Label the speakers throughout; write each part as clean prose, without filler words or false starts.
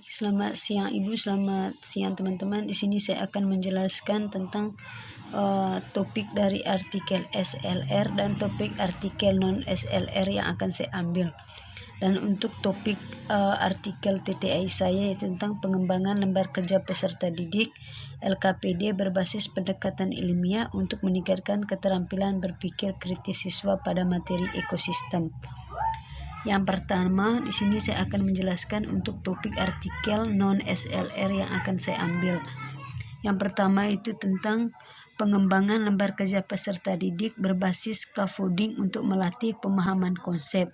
Speaker 1: Selamat siang Ibu, selamat siang teman-teman. Di sini saya akan menjelaskan tentang topik dari artikel SLR dan topik artikel non SLR yang akan saya ambil. Dan untuk topik artikel TTI saya yaitu tentang pengembangan lembar kerja peserta didik LKPD berbasis pendekatan ilmiah untuk meningkatkan keterampilan berpikir kritis siswa pada materi ekosistem. Yang pertama, di sini saya akan menjelaskan untuk topik artikel non SLR yang akan saya ambil. Yang pertama itu tentang pengembangan lembar kerja peserta didik berbasis scaffolding untuk melatih pemahaman konsep.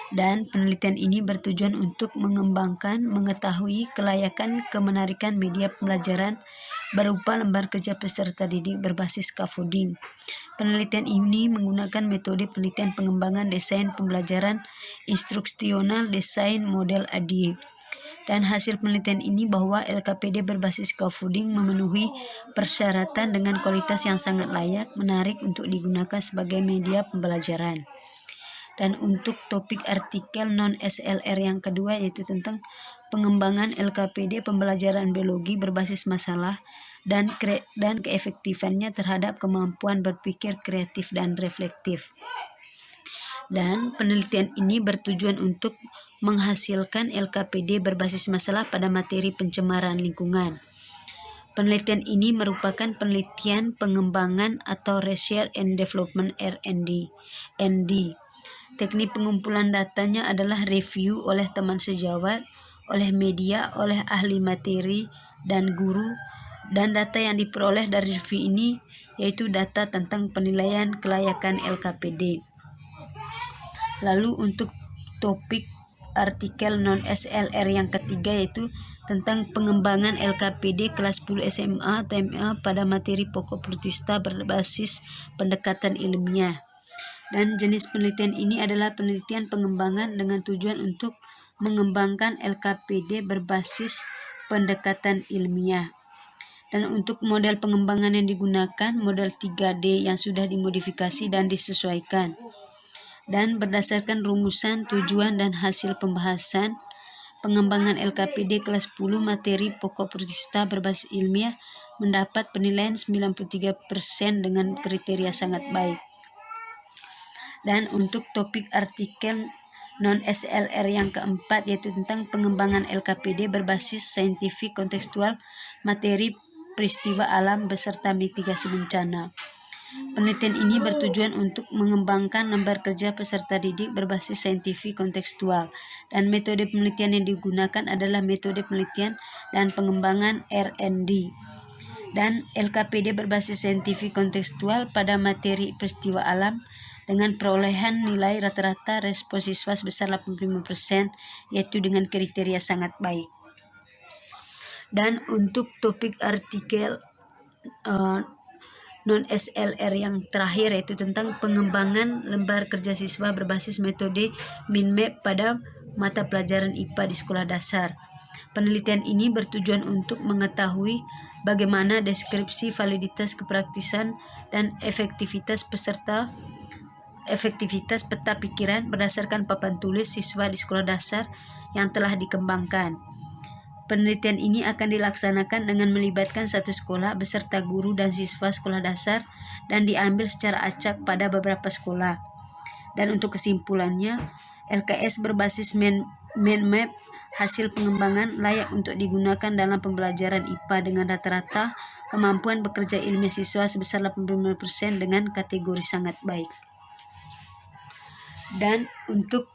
Speaker 1: Dan penelitian ini bertujuan untuk mengembangkan, mengetahui kelayakan kemenarikan media pembelajaran berupa lembar kerja peserta didik berbasis scaffolding. Penelitian ini menggunakan metode penelitian pengembangan desain pembelajaran instruksional desain model ADIE. Dan hasil penelitian ini bahwa LKPD berbasis scaffolding memenuhi persyaratan dengan kualitas yang sangat layak, menarik untuk digunakan sebagai media pembelajaran. Dan untuk topik artikel non-SLR yang kedua yaitu tentang pengembangan LKPD pembelajaran biologi berbasis masalah dan keefektifannya terhadap kemampuan berpikir kreatif dan reflektif. Dan penelitian ini bertujuan untuk menghasilkan LKPD berbasis masalah pada materi pencemaran lingkungan. Penelitian ini merupakan penelitian pengembangan atau Research and Development R&D. Teknik pengumpulan datanya adalah review oleh teman sejawat, oleh media, oleh ahli materi, dan guru. Dan data yang diperoleh dari review ini yaitu data tentang penilaian kelayakan LKPD. Lalu untuk topik artikel non-SLR yang ketiga yaitu tentang pengembangan LKPD kelas 10 SMA atau MA pada materi pokok protista berbasis pendekatan ilmiah. Dan jenis penelitian ini adalah penelitian pengembangan dengan tujuan untuk mengembangkan LKPD berbasis pendekatan ilmiah. Dan untuk model pengembangan yang digunakan, model 3D yang sudah dimodifikasi dan disesuaikan. Dan berdasarkan rumusan, tujuan, dan hasil pembahasan, pengembangan LKPD kelas 10 materi pokok protista berbasis ilmiah mendapat penilaian 93% dengan kriteria sangat baik. Dan untuk topik artikel non-SLR yang keempat yaitu tentang pengembangan LKPD berbasis saintifik kontekstual materi peristiwa alam beserta mitigasi bencana. Penelitian ini bertujuan untuk mengembangkan lembar kerja peserta didik berbasis saintifik kontekstual dan metode penelitian yang digunakan adalah metode penelitian dan pengembangan R&D. Dan LKPD berbasis saintifik kontekstual pada materi peristiwa alam dengan perolehan nilai rata-rata respon siswa sebesar 85% yaitu dengan kriteria sangat baik. Dan untuk topik artikel non-SLR yang terakhir yaitu tentang pengembangan lembar kerja siswa berbasis metode MINMAP pada mata pelajaran IPA di sekolah dasar. Penelitian ini bertujuan untuk mengetahui bagaimana deskripsi validitas kepraktisan dan efektivitas peta pikiran berdasarkan papan tulis siswa di sekolah dasar yang telah dikembangkan. Penelitian ini akan dilaksanakan dengan melibatkan satu sekolah beserta guru dan siswa sekolah dasar dan diambil secara acak pada beberapa sekolah. Dan untuk kesimpulannya, LKS berbasis MINMAP hasil pengembangan layak untuk digunakan dalam pembelajaran IPA dengan rata-rata kemampuan bekerja ilmiah siswa sebesar 85% dengan kategori sangat baik. Dan untuk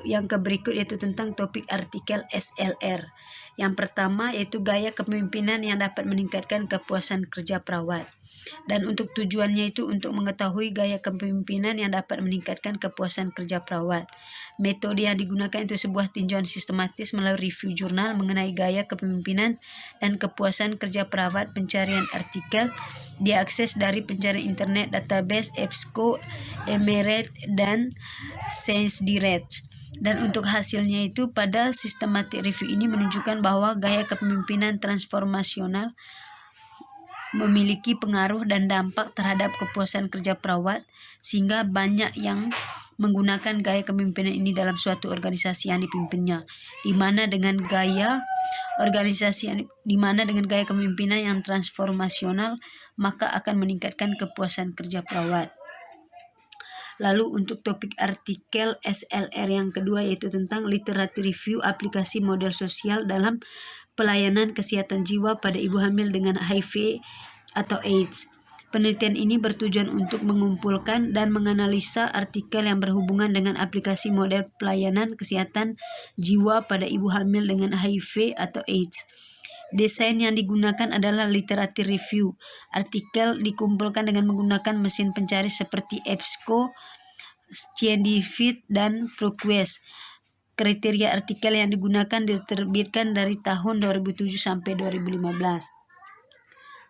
Speaker 1: yang berikut yaitu tentang topik artikel SLR. Yang pertama yaitu gaya kepemimpinan yang dapat meningkatkan kepuasan kerja perawat. Dan untuk tujuannya itu untuk mengetahui gaya kepemimpinan yang dapat meningkatkan kepuasan kerja perawat. Metode yang digunakan itu sebuah tinjauan sistematis melalui review jurnal mengenai gaya kepemimpinan dan kepuasan kerja perawat. Pencarian artikel diakses dari pencarian internet database EBSCO, Emerald, dan ScienceDirect. Dan untuk hasilnya itu pada systematic review ini menunjukkan bahwa gaya kepemimpinan transformasional memiliki pengaruh dan dampak terhadap kepuasan kerja perawat sehingga banyak yang menggunakan gaya kepemimpinan ini dalam suatu organisasi yang dipimpinnya, di mana dengan gaya kepemimpinan yang transformasional maka akan meningkatkan kepuasan kerja perawat. Lalu untuk topik artikel SLR yang kedua yaitu tentang literatur review aplikasi model sosial dalam pelayanan kesehatan jiwa pada ibu hamil dengan HIV atau AIDS. Penelitian ini bertujuan untuk mengumpulkan dan menganalisa artikel yang berhubungan dengan aplikasi model pelayanan kesehatan jiwa pada ibu hamil dengan HIV atau AIDS. Desain yang digunakan adalah literatur review. Artikel dikumpulkan dengan menggunakan mesin pencari seperti EBSCO, Scientific, dan ProQuest. Kriteria artikel yang digunakan diterbitkan dari tahun 2007 sampai 2015.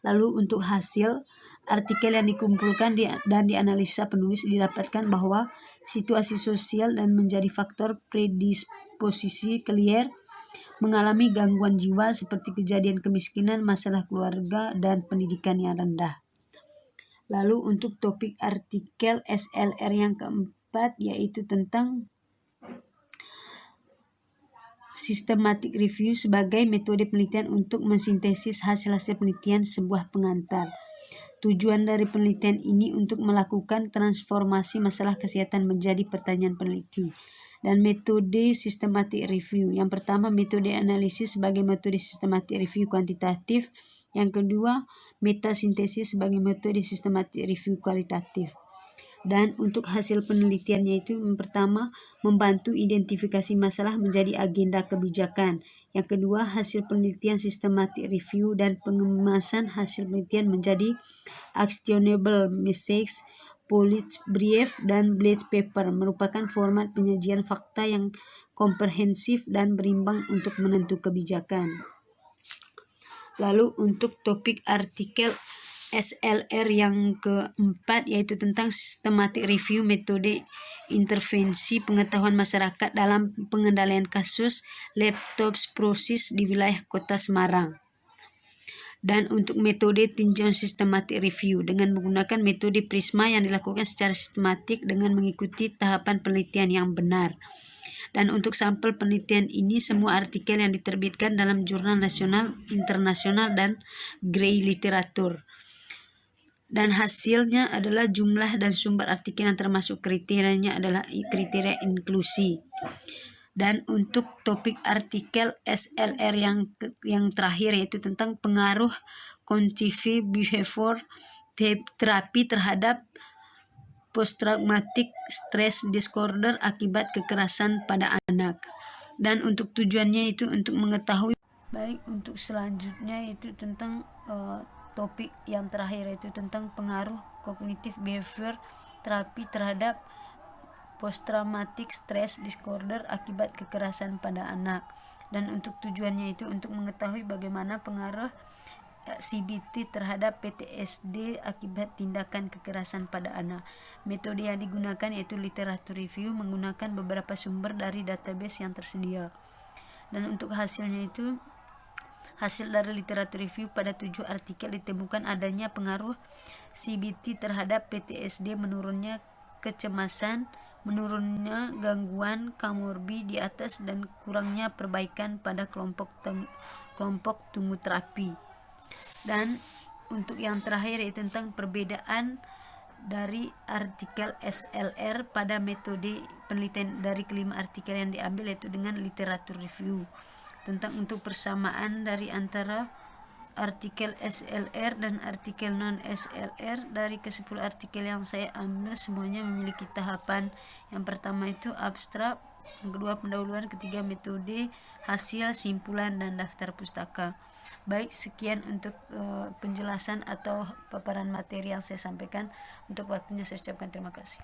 Speaker 1: Lalu untuk hasil artikel yang dikumpulkan dan dianalisa penulis didapatkan bahwa situasi sosial dan menjadi faktor predisposisi Collier mengalami gangguan jiwa seperti kejadian kemiskinan, masalah keluarga, dan pendidikan yang rendah. Lalu untuk topik artikel SLR yang keempat yaitu tentang systematic review sebagai metode penelitian untuk mensintesis hasil-hasil penelitian sebuah pengantar. Tujuan dari penelitian ini untuk melakukan transformasi masalah kesehatan menjadi pertanyaan peneliti. Dan metode systematic review. Yang pertama, metode analisis sebagai metode systematic review kuantitatif. Yang kedua, metasintesis sebagai metode systematic review kualitatif. Dan untuk hasil penelitiannya itu yang pertama, membantu identifikasi masalah menjadi agenda kebijakan. Yang kedua, hasil penelitian systematic review dan pengemasan hasil penelitian menjadi actionable messages, policy brief, dan blast paper merupakan format penyajian fakta yang komprehensif dan berimbang untuk menentu kebijakan. Lalu untuk topik artikel SLR yang keempat yaitu tentang systematic review metode intervensi pengetahuan masyarakat dalam pengendalian kasus leptospirosis di wilayah Kota Semarang. Dan untuk metode tinjauan systematic review dengan menggunakan metode prisma yang dilakukan secara sistematik dengan mengikuti tahapan penelitian yang benar. Dan untuk sampel penelitian ini semua artikel yang diterbitkan dalam jurnal nasional, internasional, dan Gray literatur. Dan hasilnya adalah jumlah dan sumber artikel yang termasuk kriterianya adalah kriteria inklusi. Dan untuk topik artikel SLR yang terakhir yaitu tentang pengaruh cognitive behavior terapi terhadap post-traumatic stress disorder akibat kekerasan pada anak. Dan untuk tujuannya itu untuk mengetahui. Baik, untuk selanjutnya itu tentang topik yang terakhir yaitu tentang pengaruh cognitive behavior terapi terhadap post-traumatic stress disorder akibat kekerasan pada anak. Dan untuk tujuannya itu untuk mengetahui bagaimana pengaruh CBT terhadap PTSD akibat tindakan kekerasan pada anak. Metode yang digunakan yaitu literatur review menggunakan beberapa sumber dari database yang tersedia. Dan untuk hasilnya itu hasil dari literatur review pada 7 artikel ditemukan adanya pengaruh CBT terhadap PTSD, menurunnya kecemasan, menurunnya gangguan komorbid di atas, dan kurangnya perbaikan pada kelompok tunggu terapi. Dan untuk yang terakhir yaitu tentang perbedaan dari artikel SLR pada metode penelitian dari kelima artikel yang diambil yaitu dengan literatur review. Tentang untuk persamaan dari antara artikel SLR dan artikel non-SLR, dari ke-10 artikel yang saya ambil semuanya memiliki tahapan. Yang pertama itu abstrak, yang kedua pendahuluan, ketiga metode, hasil, simpulan, dan daftar pustaka. Baik, sekian untuk penjelasan atau paparan materi yang saya sampaikan. Untuk waktunya saya ucapkan terima kasih.